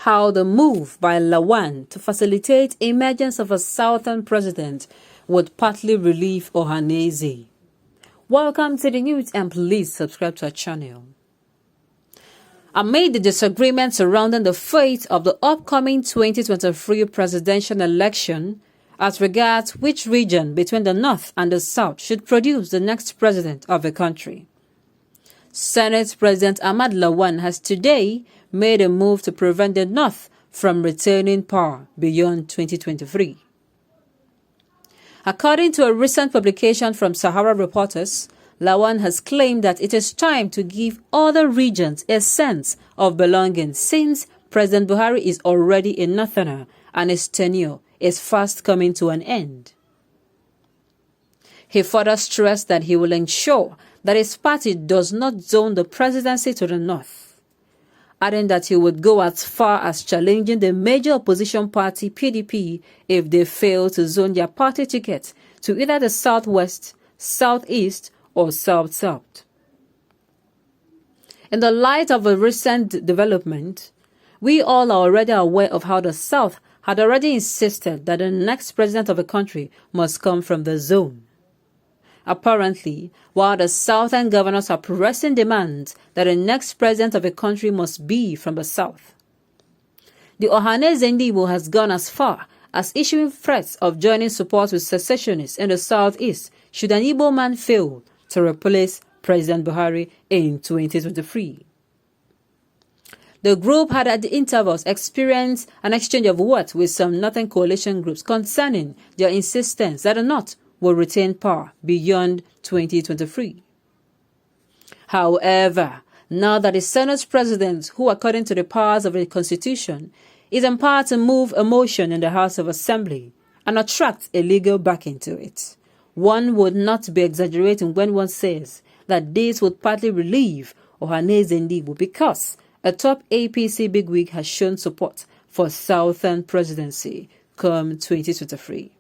how the move by Lawan to facilitate emergence of a southern president would partly relieve Ohaneze. Welcome to the news and please subscribe to our channel. Amid the disagreement surrounding the fate of the upcoming 2023 presidential election, as regards which region between the North and the South should produce the next president of the country, Senate President Ahmad Lawan has today made a move to prevent the North from retaining power beyond 2023. According to a recent publication from Sahara Reporters, Lawan has claimed that it is time to give other regions a sense of belonging since President Buhari is already a Northerner and his tenure is fast coming to an end. He further stressed that he will ensure that his party does not zone the presidency to the North, adding that he would go as far as challenging the major opposition party PDP if they fail to zone their party ticket to either the Southwest, Southeast, or South-South. In the light of a recent development, we all are already aware of how the South had already insisted that the next president of the country must come from the zone. Apparently, while the Southern governors are pressing demands that the next president of the country must be from the South, the Ohaneze Ndigbo has gone as far as issuing threats of joining support with secessionists in the Southeast should an Igbo man fail to replace President Buhari in 2023. The group had at the intervals experienced an exchange of words with some Northern coalition groups concerning their insistence that the North will retain power beyond 2023. However, now that the Senate President, who according to the powers of the Constitution, is empowered to move a motion in the House of Assembly and attract a legal backing to it, one would not be exaggerating when one says that this would partly relieve Ohaneze Ndigbo because a top APC bigwig has shown support for Southern presidency come 2023.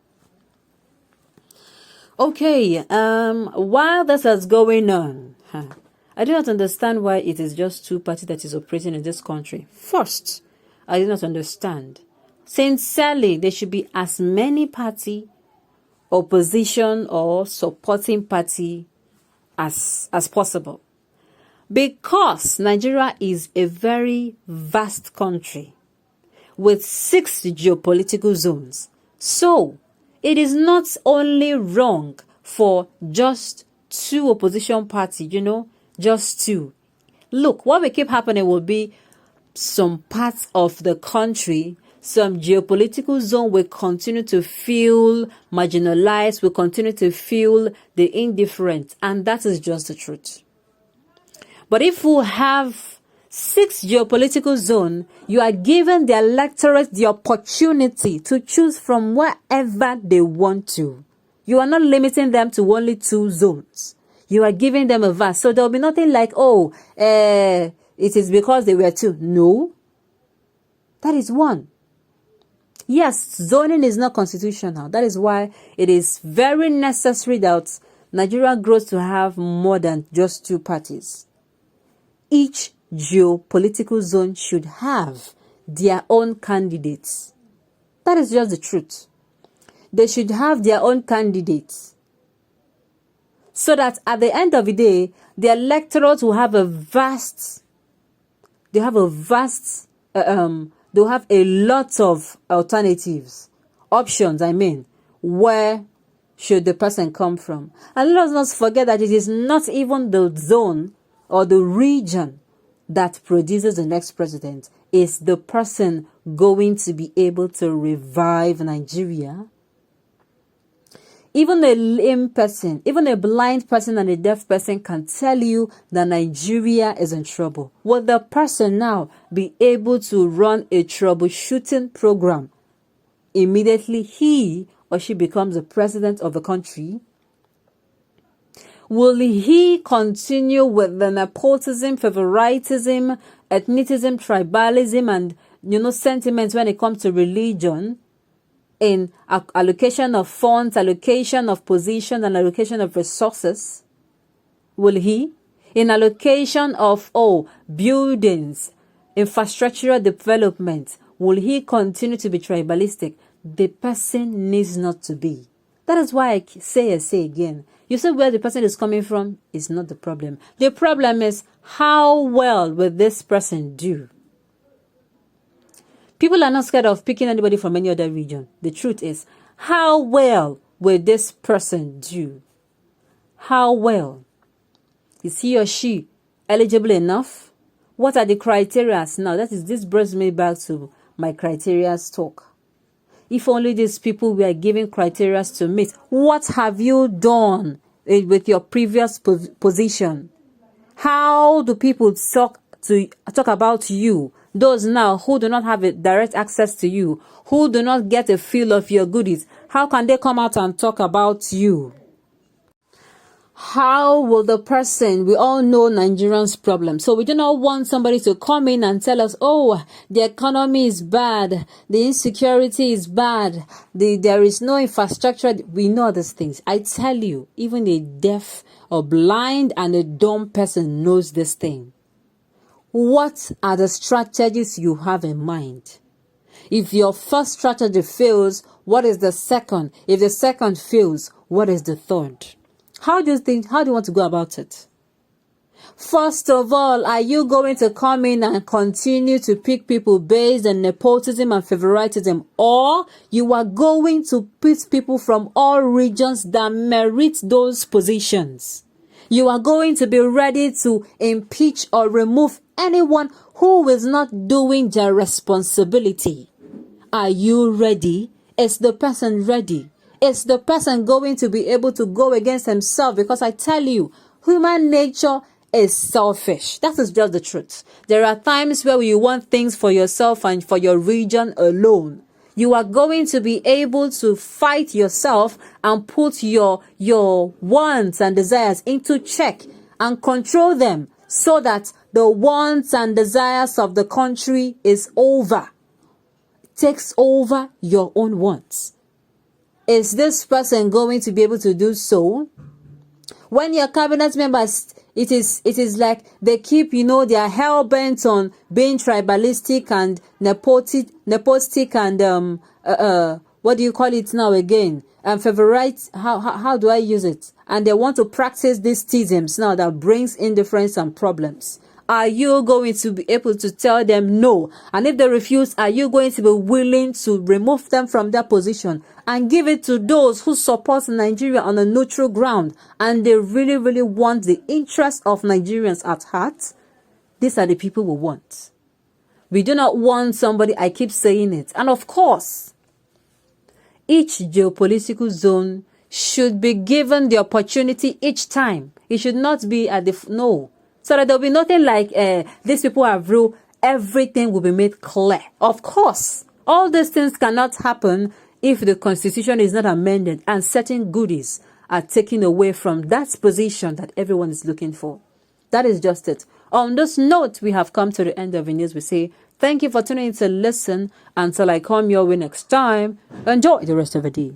Okay, while this is going on, I do not understand why it is just two parties that is operating in this country. First, I do not understand. Sincerely, there should be as many party, opposition or supporting party as possible. Because Nigeria is a very vast country with 6 geopolitical zones. So, it is not only wrong for just 2 opposition parties, just 2. Look, what will keep happening will be some parts of the country, some geopolitical zone will continue to feel marginalized, will continue to feel the indifferent, and that is just the truth. But if we have 6 geopolitical zones, you are giving the electorate the opportunity to choose from wherever they want to. You are not limiting them to only 2 zones. You are giving them a vast. So there will be nothing like, it is because they were 2. No. That is 1. Yes, zoning is not constitutional. That is why it is very necessary that Nigeria grows to have more than just 2 parties. Each geopolitical zone should have their own candidates. That is just the truth. They should have their own candidates. So that at the end of the day, the electorate will have a they'll have a lot of alternatives, options, where should the person come from. And let us not forget that it is not even the zone or the region that produces the next president. Is the person going to be able to revive Nigeria? Even a lame person, even a blind person and a deaf person can tell you that Nigeria is in trouble. Will the person now be able to run a troubleshooting program immediately he or she becomes the president of the country? Will he continue with the nepotism, favoritism, ethnicism, tribalism, and sentiments when it comes to religion in allocation of funds, allocation of position, and allocation of resources? Will he? In allocation of buildings, infrastructural development, will he continue to be tribalistic? The person needs not to be. That is why I say again. You see, where the person is coming from is not the problem. The problem is, how well will this person do? People are not scared of picking anybody from any other region. The truth is, how well will this person do? How well? Is he or she eligible enough? What are the criteria now? This brings me back to my criteria talk. If only these people were given criteria to meet, what have you done with your previous position? How do people talk about you? Those now who do not have a direct access to you, who do not get a feel of your goodies, how can they come out and talk about you? How will the person, we all know Nigerians' problem. So we do not want somebody to come in and tell us, oh, the economy is bad, the insecurity is bad, there is no infrastructure. We know these things. I tell you, even a deaf or blind and a dumb person knows this thing. What are the strategies you have in mind? If your first strategy fails, what is the second? If the second fails, what is the third? How do you want to go about it? First of all, are you going to come in and continue to pick people based on nepotism and favoritism, or you are going to pick people from all regions that merit those positions? You are going to be ready to impeach or remove anyone who is not doing their responsibility. Are you ready? Is the person ready? Is the person going to be able to go against himself? Because I tell you, human nature is selfish. That is just the truth. There are times where you want things for yourself and for your region alone. You are going to be able to fight yourself and put your wants and desires into check and control them so that the wants and desires of the country is over. Takes over your own wants. Is this person going to be able to do so? When your cabinet members, it is like they keep, they are hell bent on being tribalistic and nepotistic and what do you call it now again? And favorite, how do I use it? And they want to practice these schisms now that brings indifference and problems. Are you going to be able to tell them no? And if they refuse, are you going to be willing to remove them from their position and give it to those who support Nigeria on a neutral ground and they really, really want the interests of Nigerians at heart? These are the people we want. We do not want somebody, I keep saying it. And of course, each geopolitical zone should be given the opportunity each time. It should not be at no. So that there will be nothing like these people have ruled, everything will be made clear. Of course, all these things cannot happen if the constitution is not amended and certain goodies are taken away from that position that everyone is looking for. That is just it. On this note, we have come to the end of the news. We say thank you for tuning in to listen. Until I come your way next time, enjoy the rest of the day.